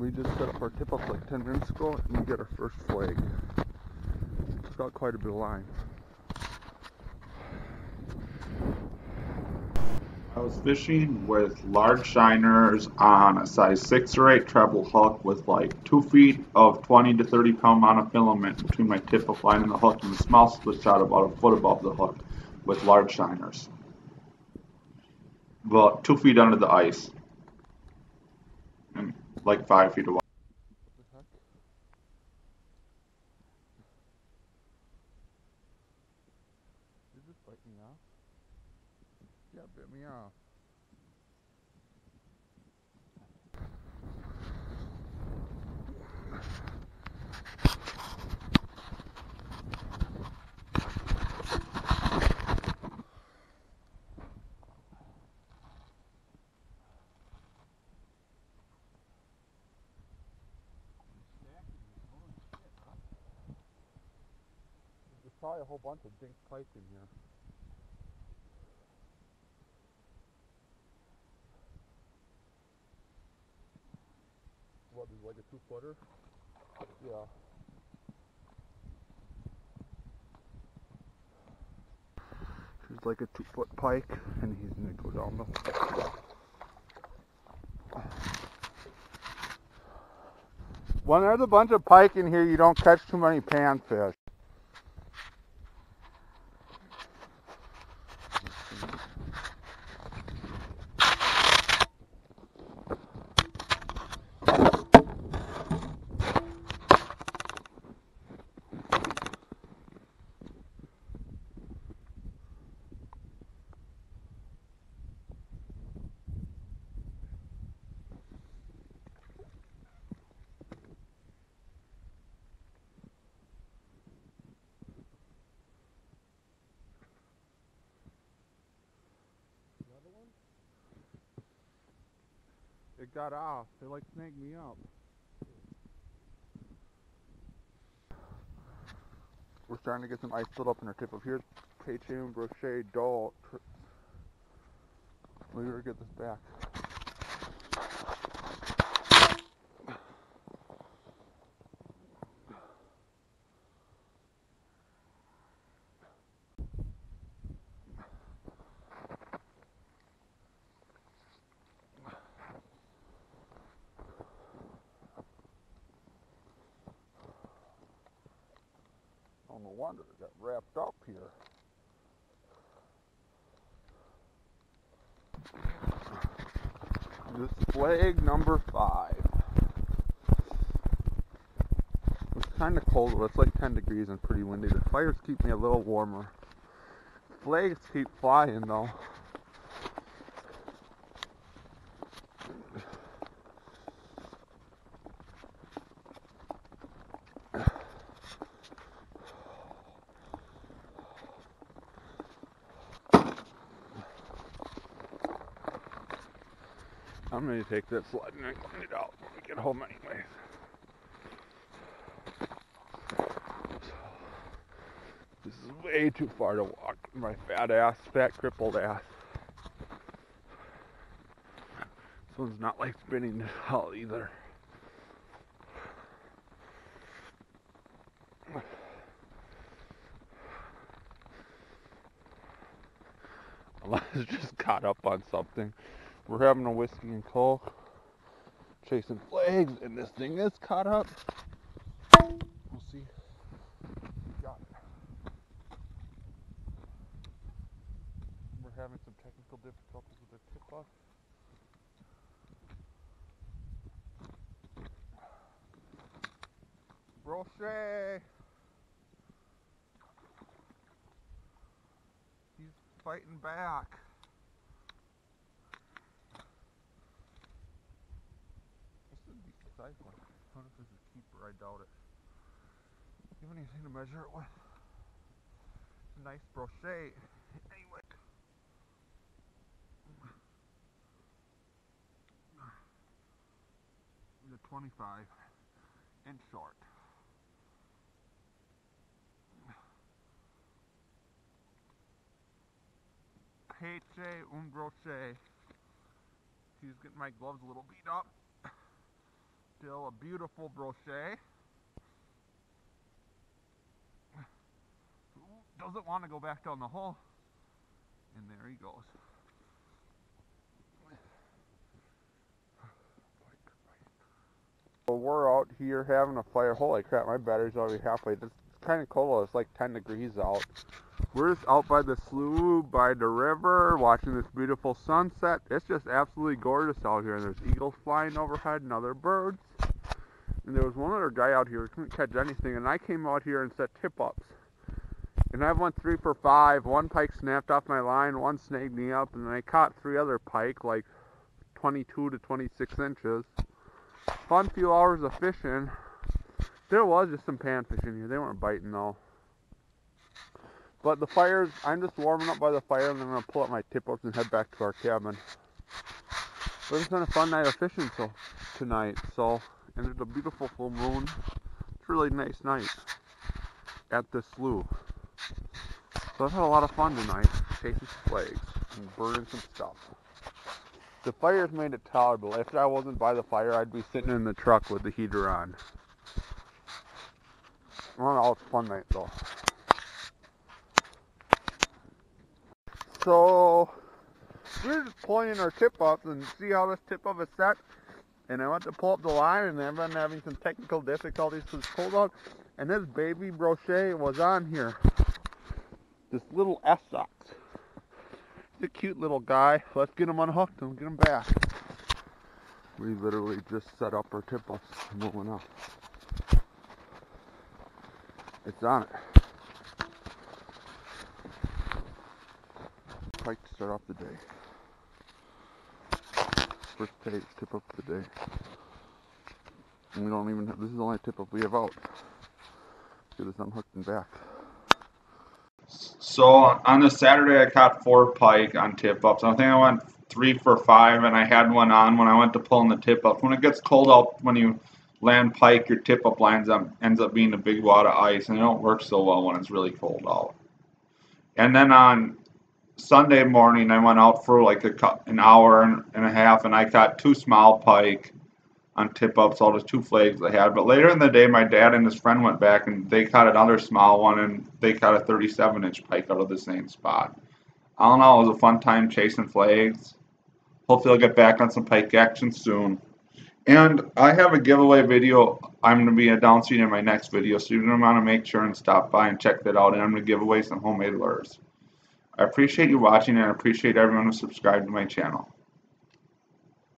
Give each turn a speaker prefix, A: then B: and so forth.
A: We just set up our tip up like 10 minutes ago and we got our first flag. It's got quite a bit of line.
B: I was fishing with large shiners on a size 6 or 8 treble hook with like 2 feet of 20 to 30 pound monofilament between my tip of line and the hook, and the small split shot about a foot above the hook with large shiners. About 2 feet under the ice and like 5 feet away.
A: What the heck? Did this bite me off? Yeah, it bit me off. There's probably a whole bunch of dink pike in here. What, is it like a 2-footer? Yeah. He's like a 2-foot pike, and he's gonna go down the. When there's a bunch of pike in here, you don't catch too many panfish. It got off. They like snagged me up. We're starting to get some ice built up in our tip of here. K2, brochet, doll. We better get this back. Oh, no wonder it got wrapped up here. This flag number 5. It's kind of cold, but it's like 10 degrees and pretty windy. The fires keep me a little warmer. Flags keep flying though. I'm going to take that sled and clean it out and get home anyways. This is way too far to walk. My fat crippled ass. This one's not like spinning at all either. Unless it's just caught up on something. We're having a whiskey and coke, chasing flags, and this thing is caught up. We'll see. Got it. We're having some technical difficulties with the tip off. Brochet! He's fighting back. This is a decent size one. I wonder if this is a keeper, I doubt it. You have anything to measure it with? It's a nice brochet. Anyway. The 25 inch short. Peche un brochet. He's getting my gloves a little beat up. Still a beautiful brochet. Doesn't want to go back down the hole. And there he goes. So we're out here having a fire. Holy crap, my battery's already halfway. It's kind of cold. It's like 10 degrees out. We're just out by the slough, by the river, watching this beautiful sunset. It's just absolutely gorgeous out here. And there's eagles flying overhead and other birds. And there was one other guy out here who couldn't catch anything. And I came out here and set tip-ups. And I went 3 for 5. One pike snapped off my line, one snagged me up, and then I caught 3 other pike, like 22 to 26 inches. Fun few hours of fishing. There was just some panfish in here. They weren't biting though. But the fires, I'm just warming up by the fire, and then I'm going to pull up my tip-ups and head back to our cabin. But it's been a fun night of fishing tonight. And there's a beautiful full moon. It's a really nice night at the slough. So I've had a lot of fun tonight, chasing some flags and burning some stuff. The fire's made it tolerable. If I wasn't by the fire, I'd be sitting in the truck with the heater on. Well, it's a fun night though. So we're just pulling in our tip-ups and see how this tip-up is set. And I went to pull up the line, and I've been having some technical difficulties because it's cold out. And this baby brochet was on here. This little S-Sox. He's a cute little guy. Let's get him unhooked and get him back. We literally just set up our tip-ups, moving up. It's on it. Pike to start off the day. First tip-up of the day. And we don't even have, this is the only tip-up we have out. Get this unhooked and back.
B: So on the Saturday, I caught 4 pike on tip-ups. I think I went 3 for 5, and I had one on when I went to pulling the tip-ups. When it gets cold out, when you land pike, your tip-up ends up being a big wad of ice, and it don't work so well when it's really cold out. And then on Sunday morning, I went out for like an hour and a half, and I caught 2 small pike on tip-ups, all the 2 flags I had. But later in the day, my dad and his friend went back, and they caught another small one, and they caught a 37-inch pike out of the same spot. All in all, it was a fun time chasing flags. Hopefully I'll get back on some pike action soon. And I have a giveaway video I'm going to be announcing in my next video, so you're going to want to make sure and stop by and check that out, and I'm going to give away some homemade lures. I appreciate you watching, and I appreciate everyone who subscribed to my channel.